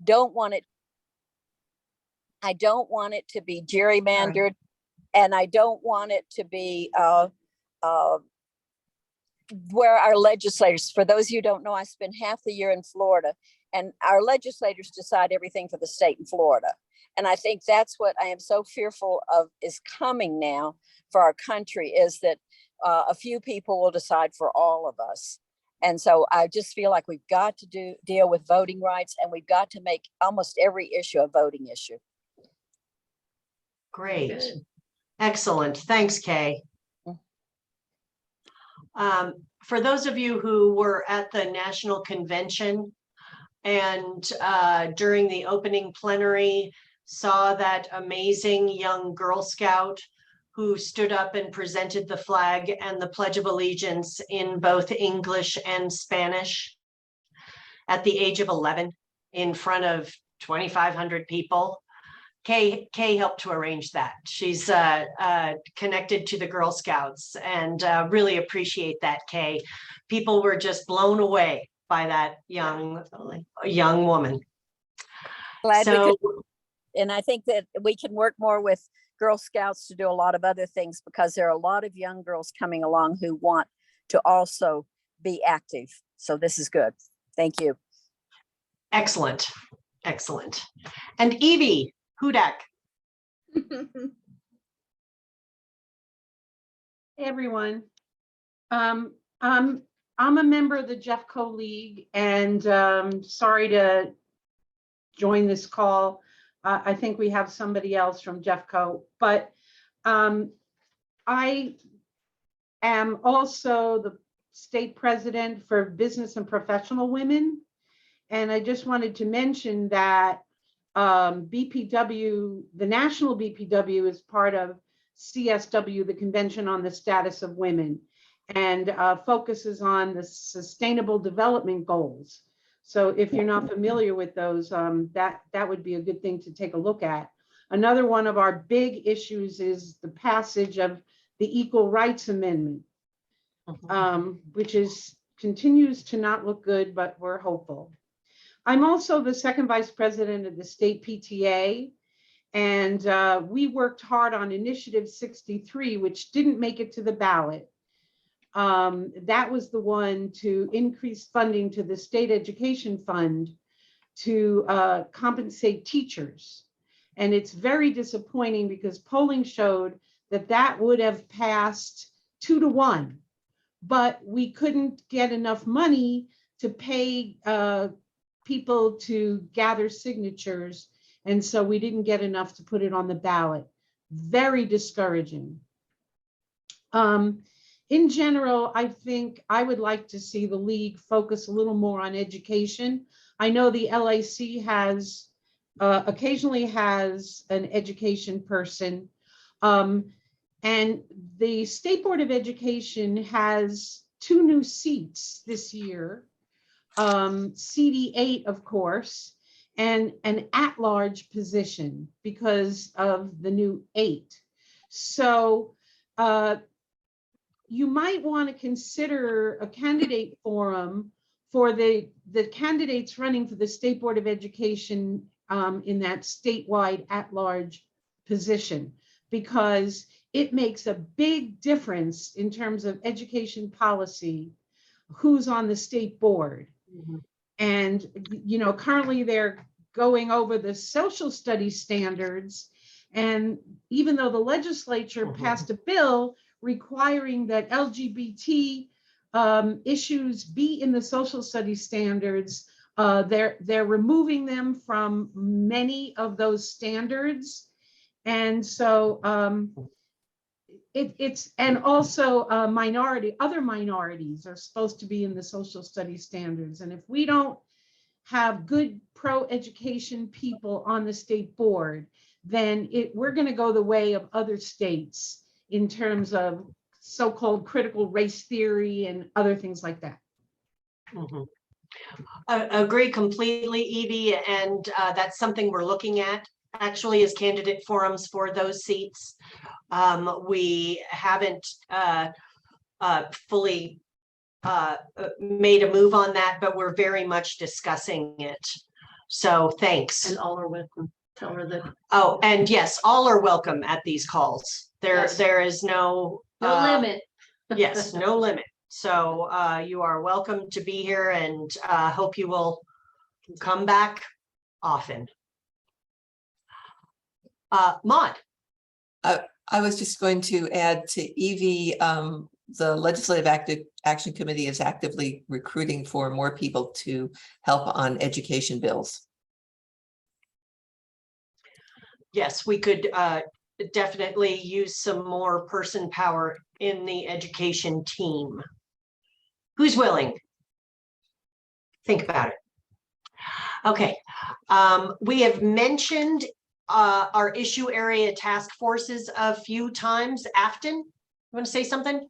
don't want it. I don't want it to be gerrymandered, and I don't want it to be where our legislators, for those of you who don't know, I spend half the year in Florida, and our legislators decide everything for the state in Florida. And I think that's what I am so fearful of is coming now for our country, is that a few people will decide for all of us. And so I just feel like we've got to deal with voting rights, and we've got to make almost every issue a voting issue. Great. Excellent. Thanks, Kay. For those of you who were at the National Convention and during the opening plenary saw that amazing young Girl Scout who stood up and presented the flag and the Pledge of Allegiance in both English and Spanish at the age of 11 in front of 2,500 people. Kay helped to arrange that. She's connected to the Girl Scouts, and really appreciate that, Kay. People were just blown away by that young woman. Glad we could, and I think that we can work more with Girl Scouts to do a lot of other things, because there are a lot of young girls coming along who want to also be active. So this is good. Thank you. Excellent. Excellent. And Evie Hudak. Hey everyone. I'm a member of the Jeffco League, and sorry to join this call. I think we have somebody else from Jeffco, but I am also the state president for Business and Professional Women. And I just wanted to mention that BPW, the national BPW, is part of CSW, the Convention on the Status of Women, and focuses on the Sustainable Development Goals. So if you're not familiar with those, that would be a good thing to take a look at. Another one of our big issues is the passage of the Equal Rights Amendment, which continues to not look good, but we're hopeful. I'm also the second vice president of the state PTA, and we worked hard on Initiative 63, which didn't make it to the ballot. That was the one to increase funding to the state education fund to compensate teachers. And it's very disappointing because polling showed that that would have passed 2-1, but we couldn't get enough money to pay people to gather signatures. And so we didn't get enough to put it on the ballot. Very discouraging. In general, I think I would like to see the league focus a little more on education. I know the LAC has occasionally has an education person, and the State Board of Education has 2 new seats this year, CD8, of course, and an at-large position because of the new 8. So you might want to consider a candidate forum for the candidates running for the State Board of Education in that statewide at-large position, because it makes a big difference in terms of education policy, who's on the state board. Mm-hmm. And, you know, currently they're going over the social studies standards. And even though the legislature passed a bill requiring that LGBT issues be in the social studies standards, they're removing them from many of those standards. And so and also other minorities are supposed to be in the social studies standards. And if we don't have good pro-education people on the state board, then we're going to go the way of other states in terms of so-called critical race theory and other things like that. Mm-hmm. Agree completely, Evie, and that's something we're looking at actually as candidate forums for those seats. We haven't fully made a move on that, but we're very much discussing it. So thanks. And all are welcome. Tell her that. Oh, and yes, all are welcome at these calls. Yes. There is no No limit. yes, no limit. So you are welcome to be here, and hope you will come back often. Maud. I was just going to add to Evie, the Legislative Action Committee is actively recruiting for more people to help on education bills. Yes, we could definitely use some more person power in the education team. Who's willing? Think about it. Okay, we have mentioned our issue area task forces a few times. Afton, you want to say something?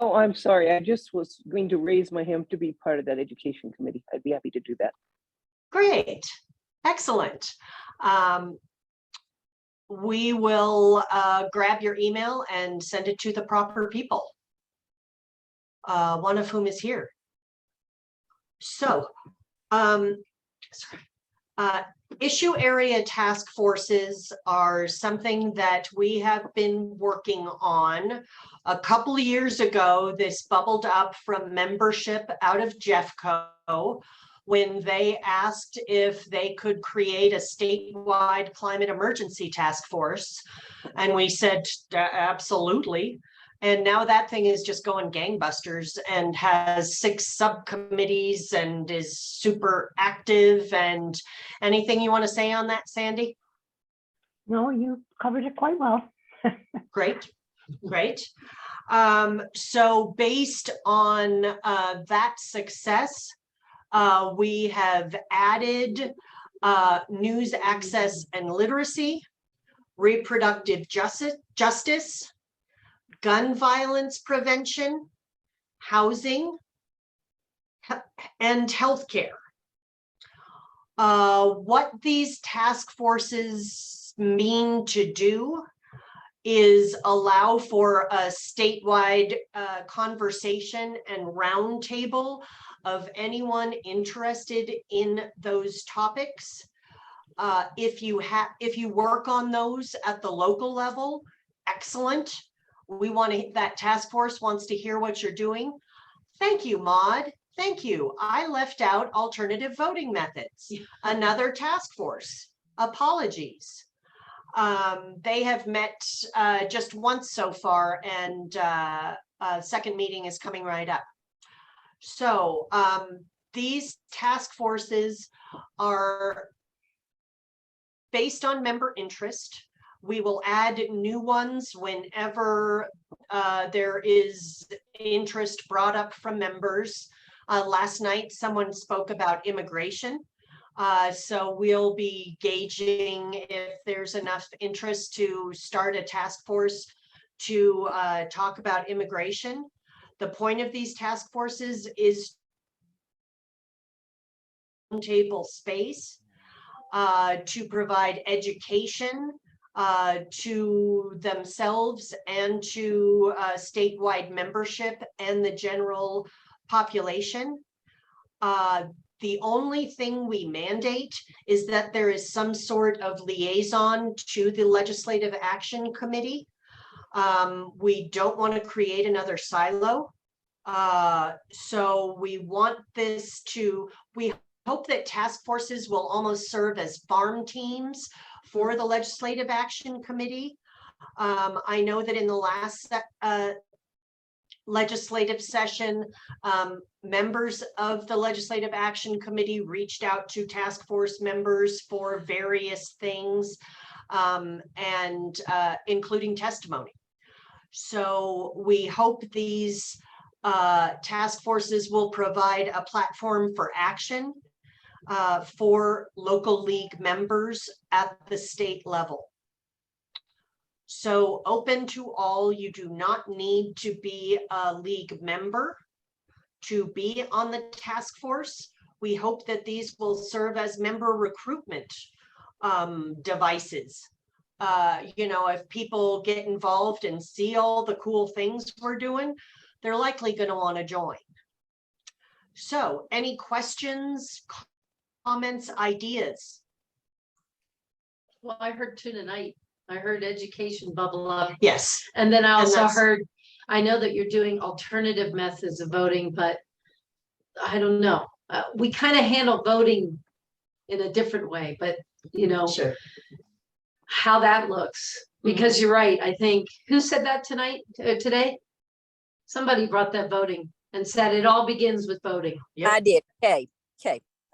Oh, I'm sorry. I just was going to raise my hand to be part of that education committee. I'd be happy to do that. Great, excellent. We will grab your email and send it to the proper people, one of whom is here. So, issue area task forces are something that we have been working on. A couple of years ago, this bubbled up from membership out of Jeffco when they asked if they could create a statewide climate emergency task force. And we said, absolutely. And now that thing is just going gangbusters and has 6 subcommittees and is super active. And anything you want to say on that, Sandy? No, you covered it quite well. Great, great. So based on that success, we have added news access and literacy, reproductive justice, gun violence prevention, housing, and healthcare. What these task forces mean to do is allow for a statewide conversation and roundtable of anyone interested in those topics. If you work on those at the local level, excellent. We want to, that task force wants to hear what you're doing. Thank you, Maud. Thank you. I left out alternative voting methods. Another task force. Apologies. They have met just once so far, and a second meeting is coming right up. So these task forces are based on member interest. We will add new ones whenever there is interest brought up from members. Last night, someone spoke about immigration. So we'll be gauging if there's enough interest to start a task force to talk about immigration. The point of these task forces is table space to provide education to themselves and to statewide membership and the general population. The only thing we mandate is that there is some sort of liaison to the Legislative Action Committee. We don't want to create another silo. So we want this to, we hope that task forces will almost serve as farm teams for the Legislative Action Committee. I know that in the last legislative session, members of the Legislative Action Committee reached out to task force members for various things, and including testimony. So we hope these task forces will provide a platform for action for local league members at the state level. So open to all. You do not need to be a league member to be on the task force. We hope that these will serve as member recruitment devices. You know, if people get involved and see all the cool things we're doing, they're likely going to want to join. So any questions, comments, ideas? Well, I heard two tonight. I heard education bubble up. Yes. And then I also that's- heard, I know that you're doing alternative methods of voting, but I don't know. We kind of handle voting in a different way, but you know, Sure. how that looks. Because you're right, I think, who said that today? Somebody brought that voting and said it all begins with voting. Yep. I did. Kay,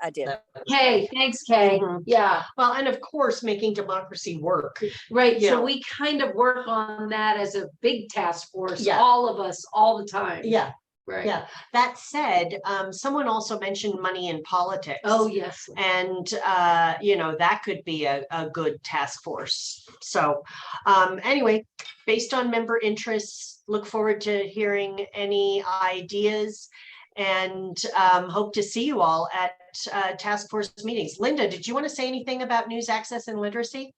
I did. Kay, thanks, Kay. Mhm. Yeah, Well, and of course, making democracy work. right. Yeah. So we kind of work on that as a big task force, Yeah. all of us, all the time. Yeah. Right. Yeah. That said, someone also mentioned money in politics. Oh, yes. And, that could be a good task force. So anyway, based on member interests, look forward to hearing any ideas and hope to see you all at task force meetings. Linda, did you want to say anything about news access and literacy?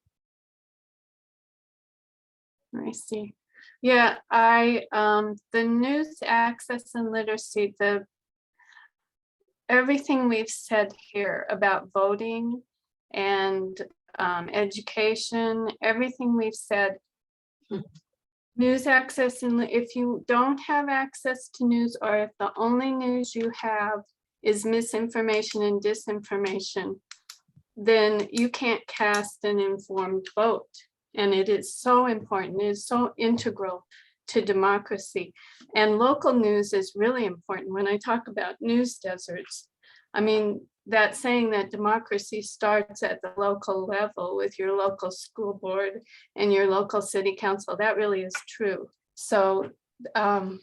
I see. Yeah, the news access and literacy, everything we've said here about voting and education, everything we've said, news access, and if you don't have access to news, or if the only news you have is misinformation and disinformation, then you can't cast an informed vote. And it is so important, it is so integral to democracy. And local news is really important. When I talk about news deserts, I mean, that saying that democracy starts at the local level with your local school board and your local city council, that really is true. So, but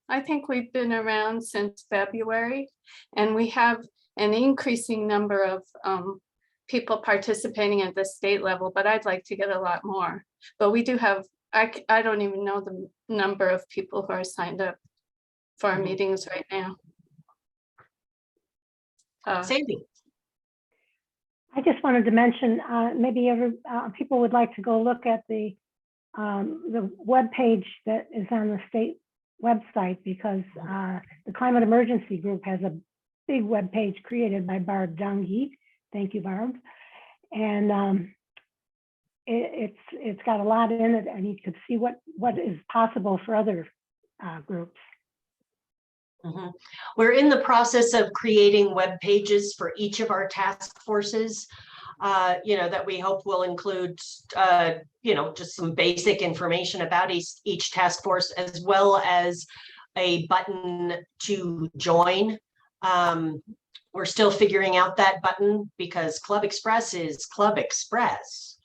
I think we've been around since February, and we have an increasing number of people participating at the state level, but I'd like to get a lot more. But we do have, I don't even know the number of people who are signed up for our meetings right now. Sandy. I just wanted to mention, maybe people would like to go look at the webpage that is on the state website, because the Climate Emergency Group has a big webpage created by Barb Dungy. Thank you, Barb. And it's got a lot in it, and you could see what is possible for other groups. Mhm. We're in the process of creating web pages for each of our task forces, that we hope will include, just some basic information about each task force, as well as a button to join. We're still figuring out that button because Club Express is Club Express,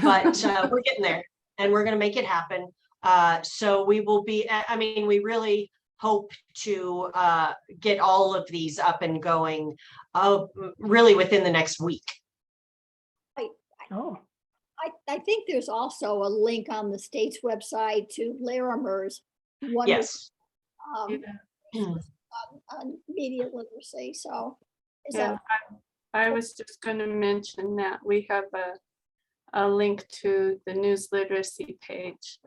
but we're getting there and we're going to make it happen. So we will be, we really hope to get all of these up and going really within the next week. Oh, I think there's also a link on the state's website to Larimer's Yes. on media literacy. So is Yeah, I was just going to mention that we have a link to the news literacy page.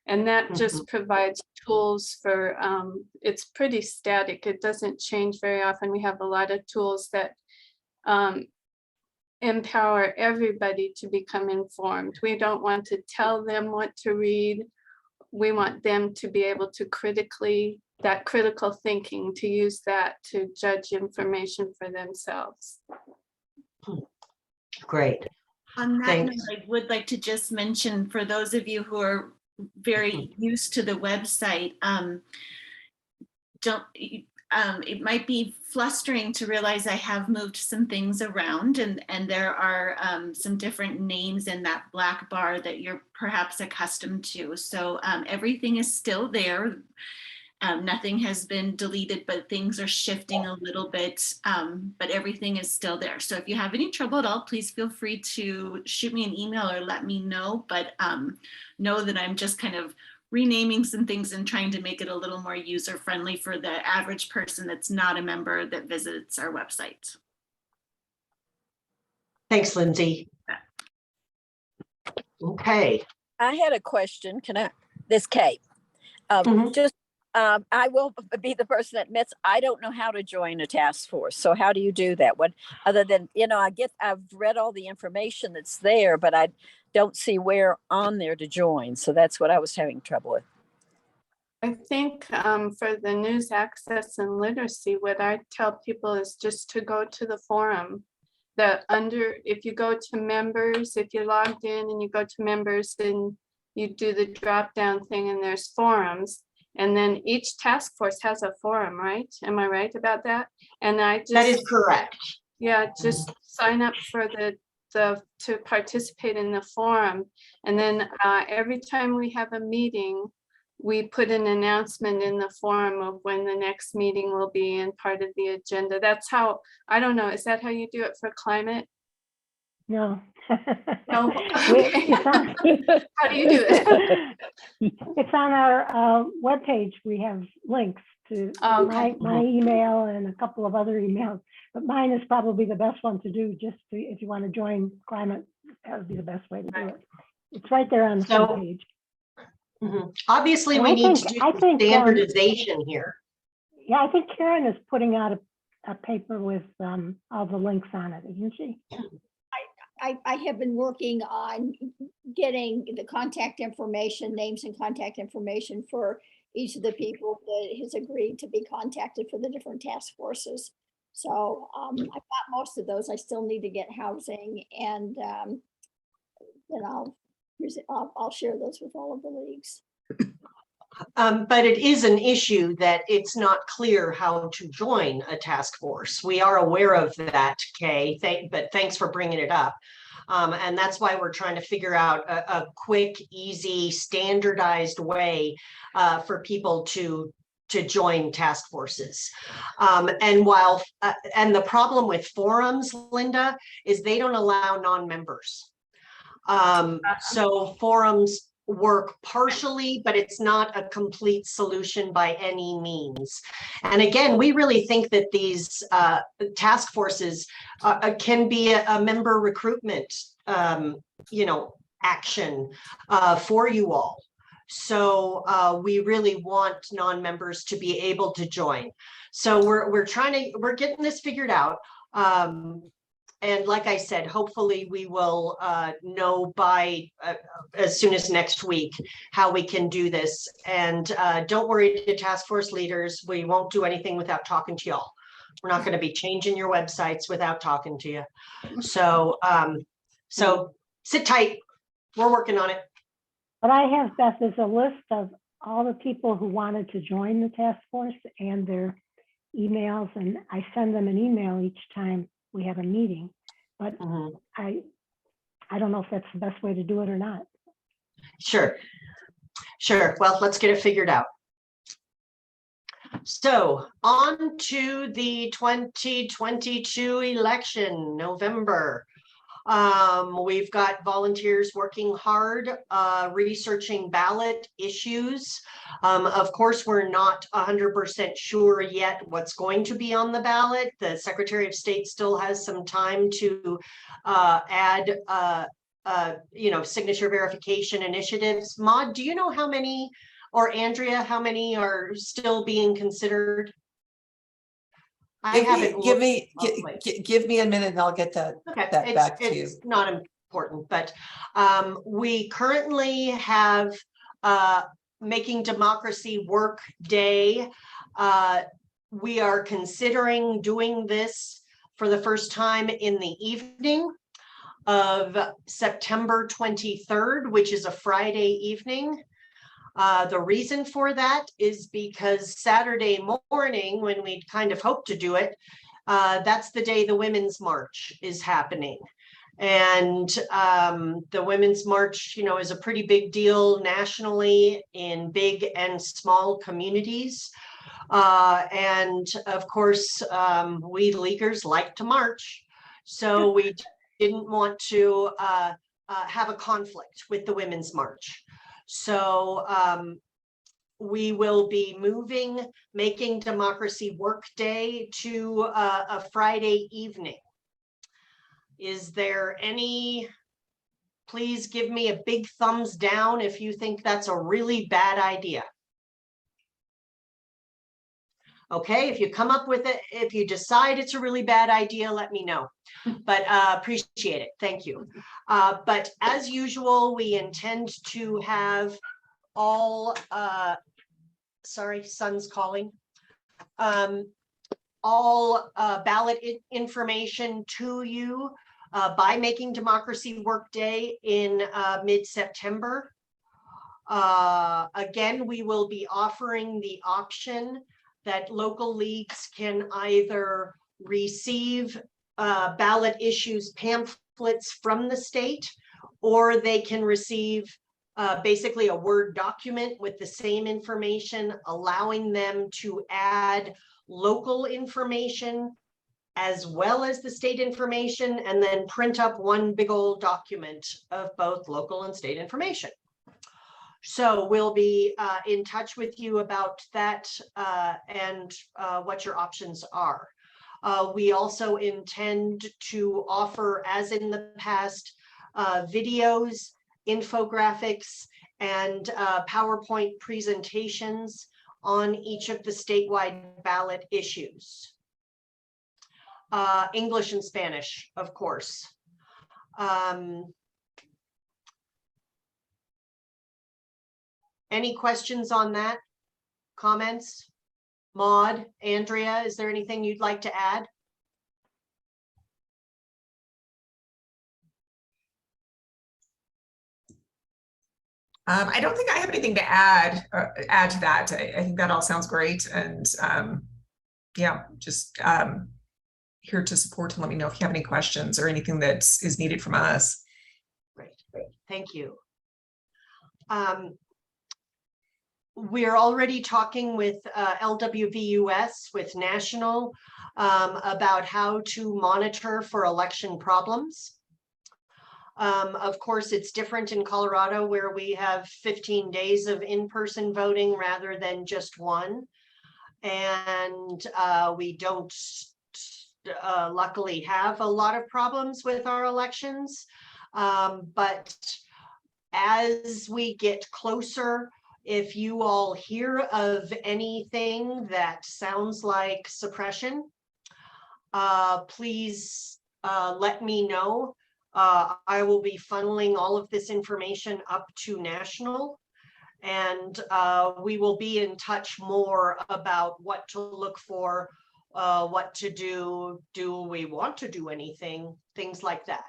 And that just provides tools for, it's pretty static. It doesn't change very often. We have a lot of tools that empower everybody to become informed. We don't want to tell them what to read. We want them to be able to that critical thinking, to use that to judge information for themselves. Great. On that Thanks. note, I would like to just mention, for those of you who are very used to the website, it might be flustering to realize I have moved some things around, and there are some different names in that black bar that you're perhaps accustomed to. So everything is still there. Nothing has been deleted, but things are shifting a little bit, but everything is still there. So if you have any trouble at all, please feel free to shoot me an email or let me know, but know that I'm just kind of renaming some things and trying to make it a little more user-friendly for the average person that's not a member that visits our website. Thanks, Lindsay. Okay. I had a question. This Kate, Mhm. just I will be the person that admits I don't know how to join a task force. So how do you do that? What, other than, I've read all the information that's there, but I don't see where on there to join. So that's what I was having trouble with. I think for the news access and literacy, what I tell people is just to go to the forum. If you go to members, if you're logged in and you go to members, then you do the drop down thing and there's forums. And then each task force has a forum, right? Am I right about that? And I just. That is correct. Yeah, just sign up for to participate in the forum. And then every time we have a meeting, we put an announcement in the forum of when the next meeting will be and part of the agenda. That's how, I don't know, is that how you do it for climate? No. No? We- Okay. How do you do it? It's on our webpage. We have links to Okay. my email and a couple of other emails, but mine is probably the best one to do if you want to join climate, that would be the best way to do it. It's right there on the So- front page. Obviously, And we I need think- to do I some think, standardization here. Yeah, I think Karen is putting out a paper with all the links on it, isn't she? I have been working on getting the contact information, names and contact information for each of the people that has agreed to be contacted for the different task forces. So I've got most of those. I still need to get housing, and then I'll share those with all of the leagues. But it is an issue that it's not clear how to join a task force. We are aware of that, Kay, but thanks for bringing it up. And that's why we're trying to figure out a quick, easy, standardized way for people to join task forces. And the problem with forums, Linda, is they don't allow non-members. So forums work partially, but it's not a complete solution by any means. And again, we really think that these task forces can be a member recruitment, action for you all. So we really want non-members to be able to join. So we're getting this figured out. And like I said, hopefully we will know by as soon as next week how we can do this. And don't worry, the task force leaders, we won't do anything without talking to y'all. We're not going to be changing your websites without talking to you. So, so sit tight. We're working on it. What I have, Beth, is a list of all the people who wanted to join the task force and their emails, and I send them an email each time we have a meeting, but I don't know if that's the best way to do it or not. Sure. Well, let's get it figured out. So on to the 2022 election, November. We've got volunteers working hard, researching ballot issues. Of course, we're not 100% sure yet what's going to be on the ballot. The Secretary of State still has some time to add, signature verification initiatives. Maude, do you know how many, or Andrea, how many are still being considered? Give me a minute and I'll get that back to you. It's not important, but we currently have Making Democracy Work Day. We are considering doing this for the first time in the evening of September 23rd, which is a Friday evening. The reason for that is because Saturday morning, when we kind of hoped to do it, that's the day the Women's March is happening. And the Women's March, is a pretty big deal nationally in big and small communities. And of course, we leaguers like to march. So we didn't want to have a conflict with the Women's March. So we will be moving Making Democracy Work Day to a Friday evening. Is there any, please give me a big thumbs down if you think that's a really bad idea. Okay, if you come up with it, if you decide it's a really bad idea, let me know. But appreciate it. Thank you. But as usual, we intend to have all, sorry, son's calling. All ballot information to you by Making Democracy Work Day in mid-September. Again, we will be offering the option that local leagues can either receive ballot issues pamphlets from the state, or they can receive basically a Word document with the same information, allowing them to add local information as well as the state information, and then print up one big old document of both local and state information. So we'll be in touch with you about that and what your options are. We also intend to offer, as in the past, videos, infographics, and PowerPoint presentations on each of the statewide ballot issues. English and Spanish, of course. Any questions on that? Comments? Maude, Andrea, is there anything you'd like to add? I don't think I have anything to add to that. I think that all sounds great, and yeah, just here to support, and let me know if you have any questions or anything that is needed from us. Great, thank you. We're already talking with LWVUS, with National, about how to monitor for election problems. Of course, it's different in Colorado, where we have 15 days of in-person voting rather than just one. And we don't luckily have a lot of problems with our elections. But as we get closer, if you all hear of anything that sounds like suppression, please let me know. I will be funneling all of this information up to National, and we will be in touch more about what to look for, what to do we want to do anything, things like that.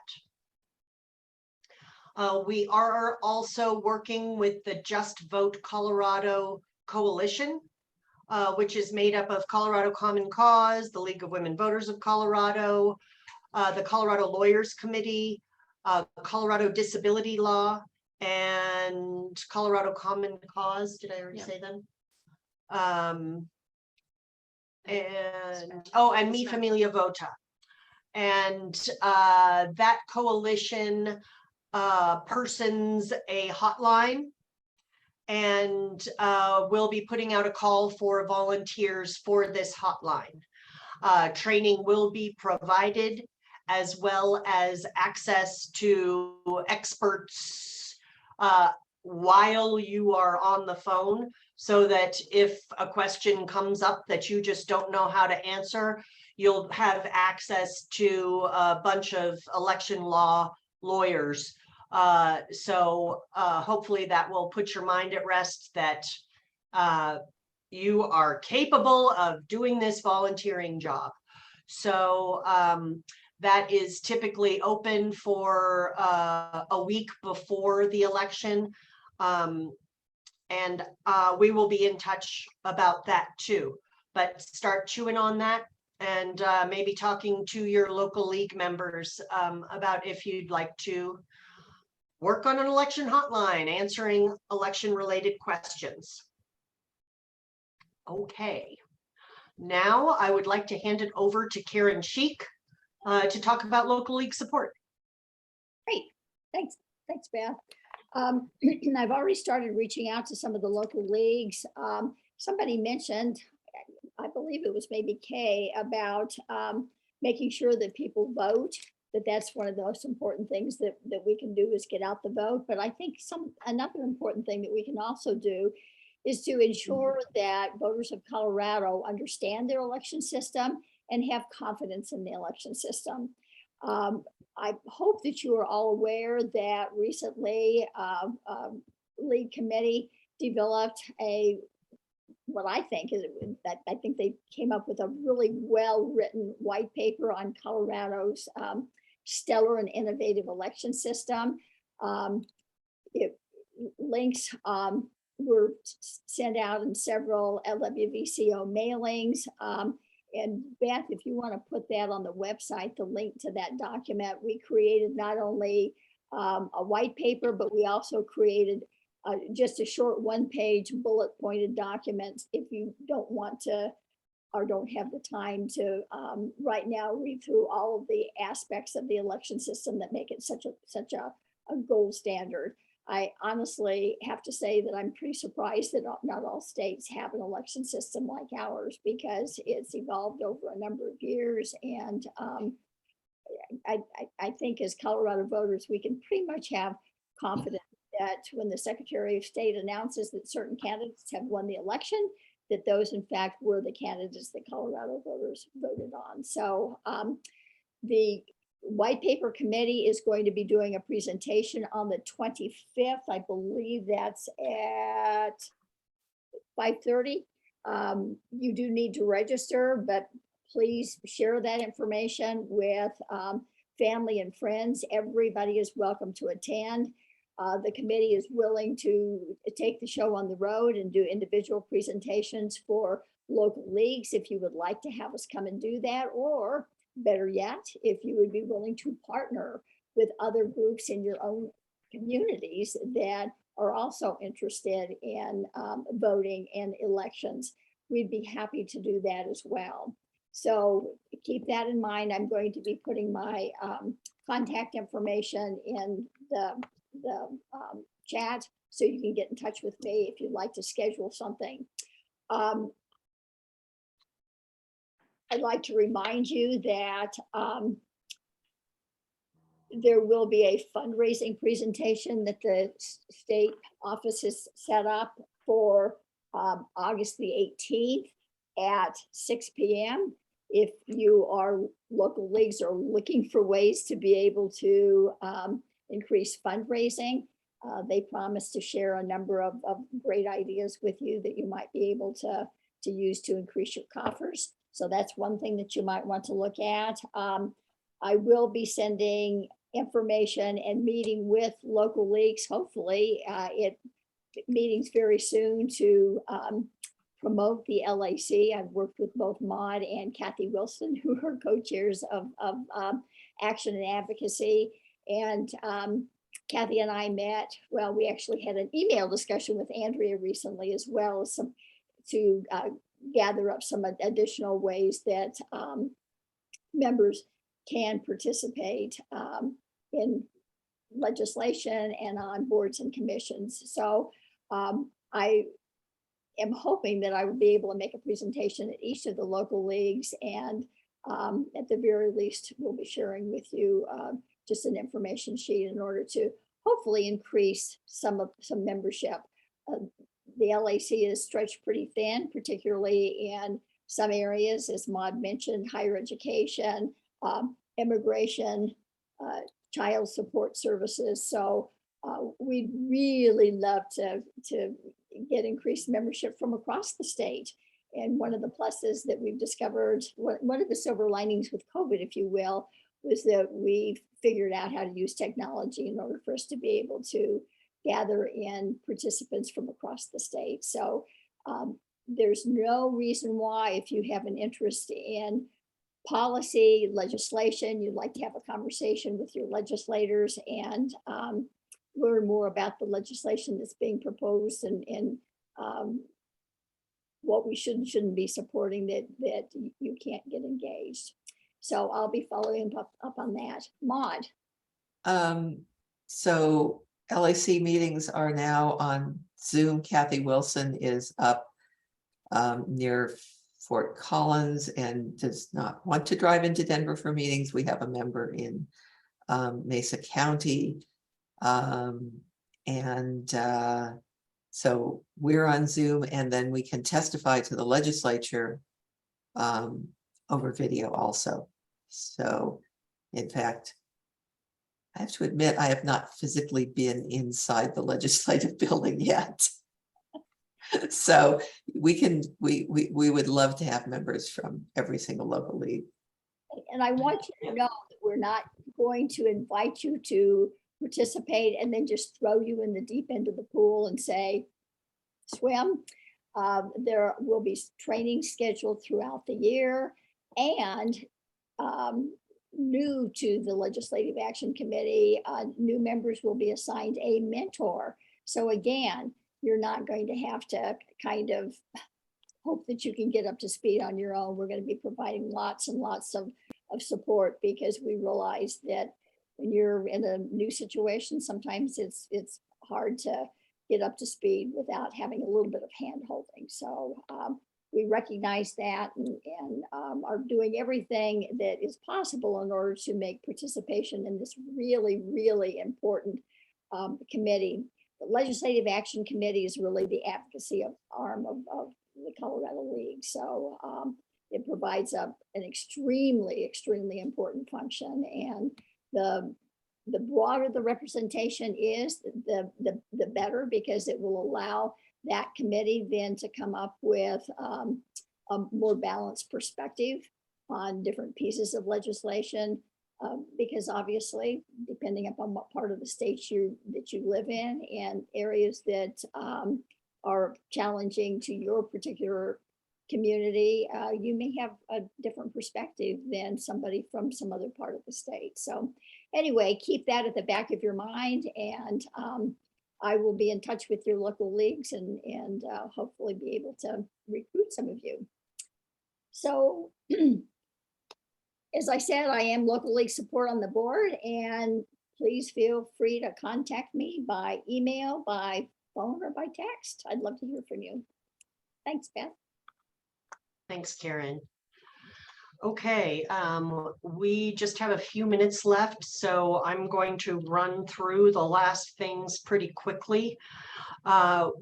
We are also working with the Just Vote Colorado Coalition, which is made up of Colorado Common Cause, the League of Women Voters of Colorado, the Colorado Lawyers Committee, Colorado Disability Law, and Colorado Common Cause. Did I already say them? And Mi Familia Vota. And that coalition persons a hotline, and we'll be putting out a call for volunteers for this hotline. Training will be provided, as well as access to experts while you are on the phone, so that if a question comes up that you just don't know how to answer, you'll have access to a bunch of election law lawyers. So hopefully that will put your mind at rest that you are capable of doing this volunteering job. So that is typically open for a week before the election. And we will be in touch about that too. But start chewing on that, and maybe talking to your local league members about if you'd like to work on an election hotline, answering election related questions. Okay, now I would like to hand it over to Karen Sheik to talk about local league support. Great, thanks, Beth. I've already started reaching out to some of the local leagues. Somebody mentioned, I believe it was maybe Kay, about making sure that people vote, that's one of the most important things that we can do is get out the vote. But I think another important thing that we can also do is to ensure that voters of Colorado understand their election system and have confidence in the election system. I hope that you are all aware that recently League Committee developed what I think is that I think they came up with a really well-written white paper on Colorado's stellar and innovative election system. Links were sent out in several LWVCO mailings. And Beth, if you want to put that on the website, the link to that document, we created not only a white paper, but we also created just a short one-page bullet pointed document if you don't want to or don't have the time to right now read through all of the aspects of the election system that make it such a gold standard. I honestly have to say that I'm pretty surprised that not all states have an election system like ours, because it's evolved over a number of years. And I think as Colorado voters, we can pretty much have confidence that when the Secretary of State announces that certain candidates have won the election, that those in fact were the candidates that Colorado voters voted on. So the White Paper Committee is going to be doing a presentation on the 25th. I believe that's at 5:30. You do need to register, but please share that information with family and friends. Everybody is welcome to attend. The committee is willing to take the show on the road and do individual presentations for local leagues if you would like to have us come and do that, or better yet, if you would be willing to partner with other groups in your own communities that are also interested in voting and elections, we'd be happy to do that as well. So keep that in mind. I'm going to be putting my contact information in the chat so you can get in touch with me if you'd like to schedule something. I'd like to remind you that there will be a fundraising presentation that the state office has set up for August the 18th at 6 p.m. If you are local leagues are looking for ways to be able to increase fundraising, they promise to share a number of great ideas with you that you might be able to use to increase your coffers. So that's one thing that you might want to look at. I will be sending information and meeting with local leagues, hopefully meetings very soon to promote the LAC. I've worked with both Maud and Kathy Wilson, who are co-chairs of Action and Advocacy. And Kathy and I met, well, we actually had an email discussion with Andrea recently, as well as some to gather up some additional ways that members can participate in legislation and on boards and commissions. So I am hoping that I will be able to make a presentation at each of the local leagues, and at the very least, we'll be sharing with you just an information sheet in order to hopefully increase some membership. The LAC is stretched pretty thin, particularly in some areas, as Maud mentioned, higher education, immigration, child support services. So we'd really love to get increased membership from across the state. And one of the pluses that we've discovered, one of the silver linings with COVID, if you will, was that we figured out how to use technology in order for us to be able to gather in participants from across the state. So there's no reason why, if you have an interest in policy, legislation, you'd like to have a conversation with your legislators and learn more about the legislation that's being proposed and what we should and shouldn't be supporting, that you can't get engaged. So I'll be following up on that. Maud. So LAC meetings are now on Zoom. Kathy Wilson is up near Fort Collins and does not want to drive into Denver for meetings. We have a member in Mesa County. So we're on Zoom and then we can testify to the legislature over video also. So in fact, I have to admit, I have not physically been inside the legislative building yet. So we would love to have members from every single local league. And I want you to know that we're not going to invite you to participate and then just throw you in the deep end of the pool and say, swim. There will be training scheduled throughout the year, and new to the Legislative Action Committee, new members will be assigned a mentor. So again, you're not going to have to kind of hope that you can get up to speed on your own. We're going to be providing lots and lots of support, because we realize that when you're in a new situation, sometimes it's hard to get up to speed without having a little bit of hand holding. So we recognize that and are doing everything that is possible in order to make participation in this really, really important committee. The Legislative Action Committee is really the advocacy arm of the Colorado League. So it provides an extremely, extremely important function. And the broader the representation is, the better, because it will allow that committee then to come up with a more balanced perspective on different pieces of legislation. Because obviously, depending upon what part of the state that you live in, and areas that are challenging to your particular community, you may have a different perspective than somebody from some other part of the state. So anyway, keep that at the back of your mind, and I will be in touch with your local leagues and hopefully be able to recruit some of you. So as I said, I am local league support on the board, and please feel free to contact me by email, by phone, or by text. I'd love to hear from you. Thanks, Beth. Thanks, Karen. Okay, we just have a few minutes left, so I'm going to run through the last things pretty quickly. You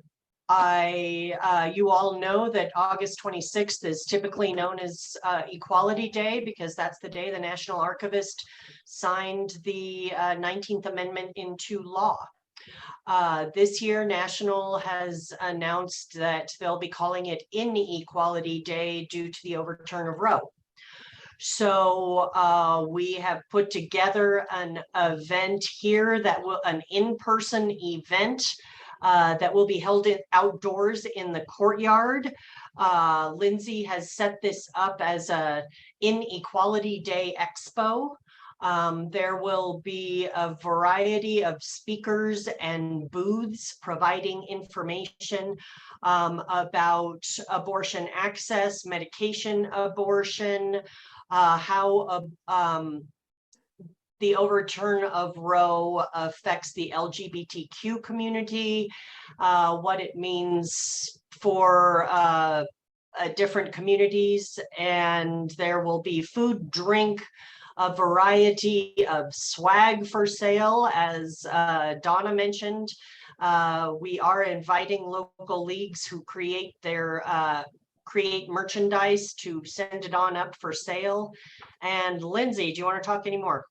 all know that August 26th is typically known as Equality Day, because that's the day the National Archivist signed the 19th Amendment into law. This year, National has announced that they'll be calling it Inequality Day due to the overturn of Roe. So we have put together an event here an in-person event that will be held outdoors in the courtyard. Lindsay has set this up as a Inequality Day Expo. There will be a variety of speakers and booths providing information about abortion access, medication abortion, how the overturn of Roe affects the LGBTQ community, what it means for different communities, and there will be food, drink, a variety of swag for sale, as Donna mentioned. We are inviting local leagues who create merchandise to send it on up for sale. And Lindsay, do you want to talk anymore?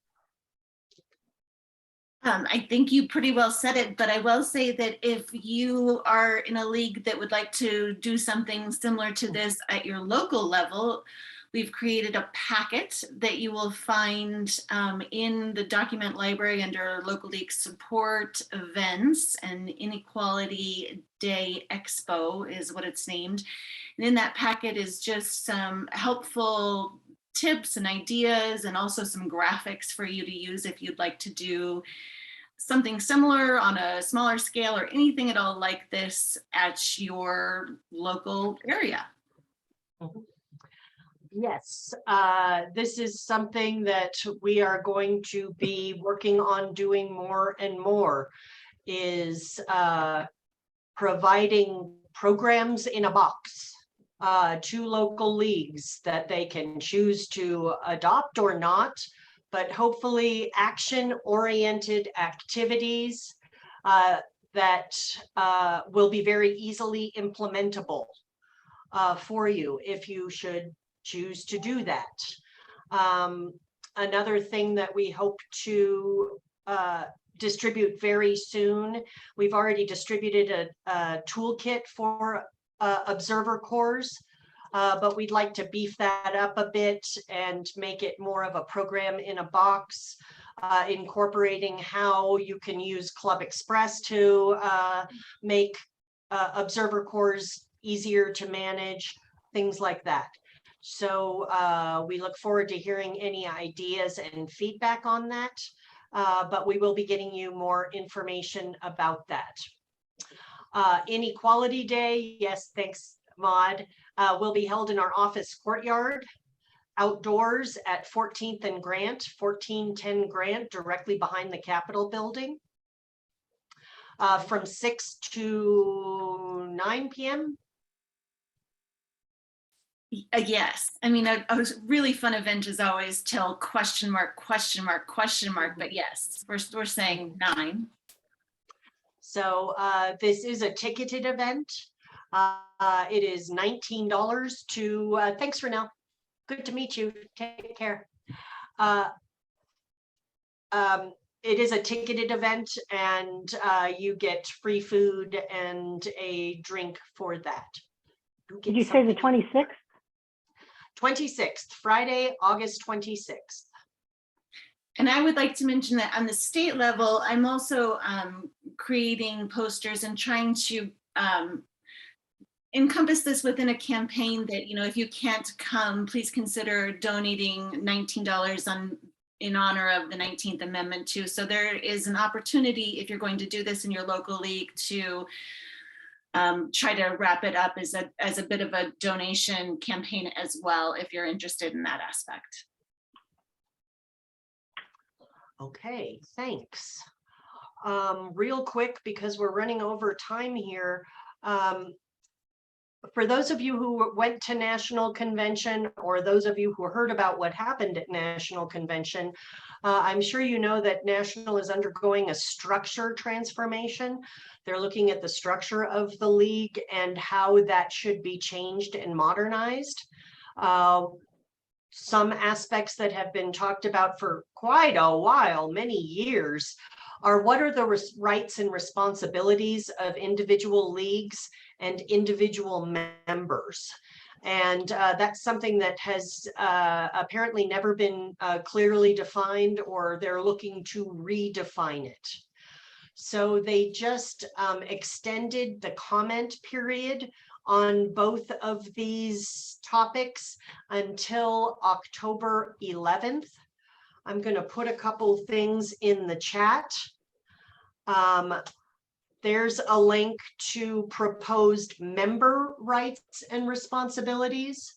I think you pretty well said it, but I will say that if you are in a league that would like to do something similar to this at your local level, we've created a packet that you will find in the document library under local league support events, and Inequality Day Expo is what it's named. And in that packet is just some helpful tips and ideas, and also some graphics for you to use if you'd like to do something similar on a smaller scale, or anything at all like this at your local area. Yes, this is something that we are going to be working on doing more and more, is providing programs in a box to local leagues that they can choose to adopt or not, but hopefully action-oriented activities that will be very easily implementable for you if you should choose to do that. Another thing that we hope to distribute very soon, we've already distributed a toolkit for observer corps, but we'd like to beef that up a bit and make it more of a program in a box, incorporating how you can use Club Express to make observer corps easier to manage, things like that. So we look forward to hearing any ideas and feedback on that, but we will be getting you more information about that. Inequality Day, yes, thanks, Maud, will be held in our office courtyard, outdoors at 14th and Grant, 1410 Grant, directly behind the Capitol building, from 6 to 9 p.m. Yes, I mean, a really fun event is always till question mark, question mark, question mark, but yes, we're saying 9. So this is a ticketed event. It is $19 to, thanks for now. Good to meet you. Take care. It is a ticketed event, and you get free food and a drink for that. Did you say the 26th? 26th, Friday, August 26th. And I would like to mention that on the state level, I'm also creating posters and trying to encompass this within a campaign that, you know, if you can't come, please consider donating $19 in honor of the 19th Amendment too. So there is an opportunity, if you're going to do this in your local league, to try to wrap it up as a bit of a donation campaign as well, if you're interested in that aspect. Okay, thanks. Real quick, because we're running over time here. For those of you who went to National Convention, or those of you who heard about what happened at National Convention, I'm sure you know that National is undergoing a structure transformation. They're looking at the structure of the league and how that should be changed and modernized. Some aspects that have been talked about for quite a while, many years, are what are the rights and responsibilities of individual leagues and individual members. And that's something that has apparently never been clearly defined, or they're looking to redefine it. So they just extended the comment period on both of these topics until October 11th. I'm going to put a couple things in the chat. There's a link to proposed member rights and responsibilities.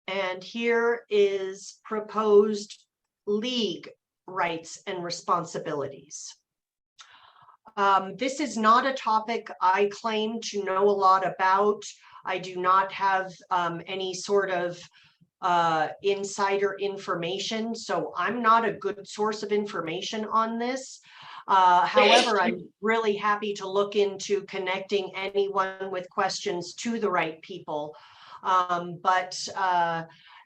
And here is proposed league rights and responsibilities. This is not a topic I claim to know a lot about. I do not have any sort of insider information, so I'm not a good source of information on this. However, I'm really happy to look into connecting anyone with questions to the right people. But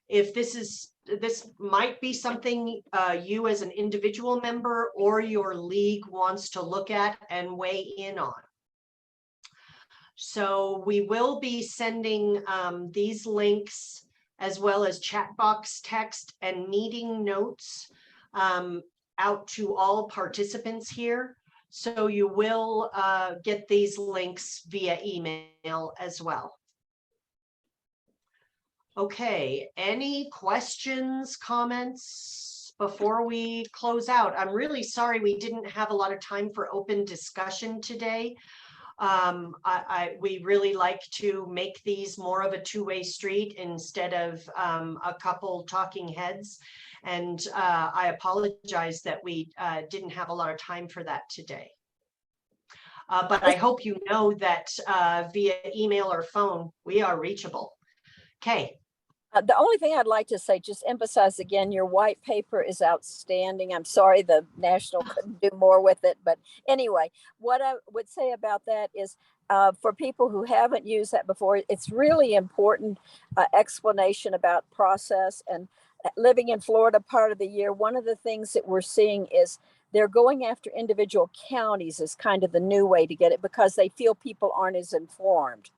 if this might be something you as an individual member or your league wants to look at and weigh in on. So we will be sending these links, as well as chat box text and meeting notes, out to all participants here. So you will get these links via email as well. Okay, any questions, comments before we close out? I'm really sorry we didn't have a lot of time for open discussion today. We really like to make these more of a two-way street instead of a couple talking heads. And I apologize that we didn't have a lot of time for that today. But I hope you know that via email or phone, we are reachable. Okay. The only thing I'd like to say, just emphasize again, your white paper is outstanding. I'm sorry the National couldn't do more with it, but anyway, what I would say about that is for people who haven't used that before, it's really important explanation about process. And living in Florida part of the year, one of the things that we're seeing is they're going after individual counties as kind of the new way to get it because they feel people aren't as informed.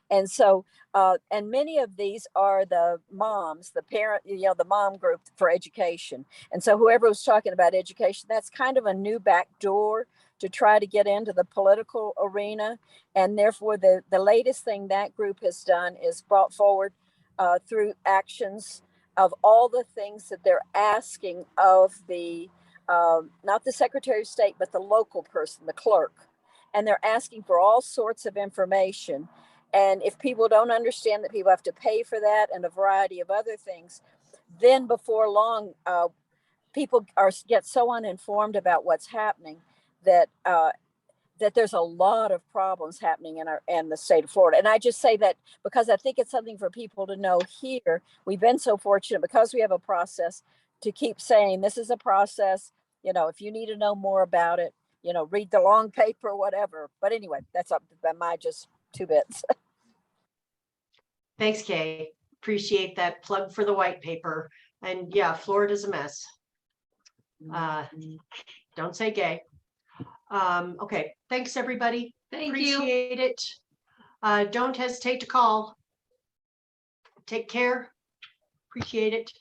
And so, and many of these are the moms, the parent, the mom group for education. And so whoever was talking about education, that's kind of a new back door to try to get into the political arena. And therefore, the latest thing that group has done is brought forward through actions of all the things that they're asking of the, not the Secretary of State, but the local person, the clerk. And they're asking for all sorts of information. And if people don't understand that people have to pay for that and a variety of other things, then before long, people get so uninformed about what's happening that that there's a lot of problems happening in the state of Florida. And I just say that because I think it's something for people to know here. We've been so fortunate because we have a process to keep saying this is a process. If you need to know more about it, read the long paper, whatever. But anyway, that's up to my just 2 bits. Thanks, Kay. Appreciate that plug for the white paper. And yeah, Florida's a mess. Don't say gay. Okay, thanks, everybody. Thank you. Appreciate it. Don't hesitate to call. Take care. Appreciate it.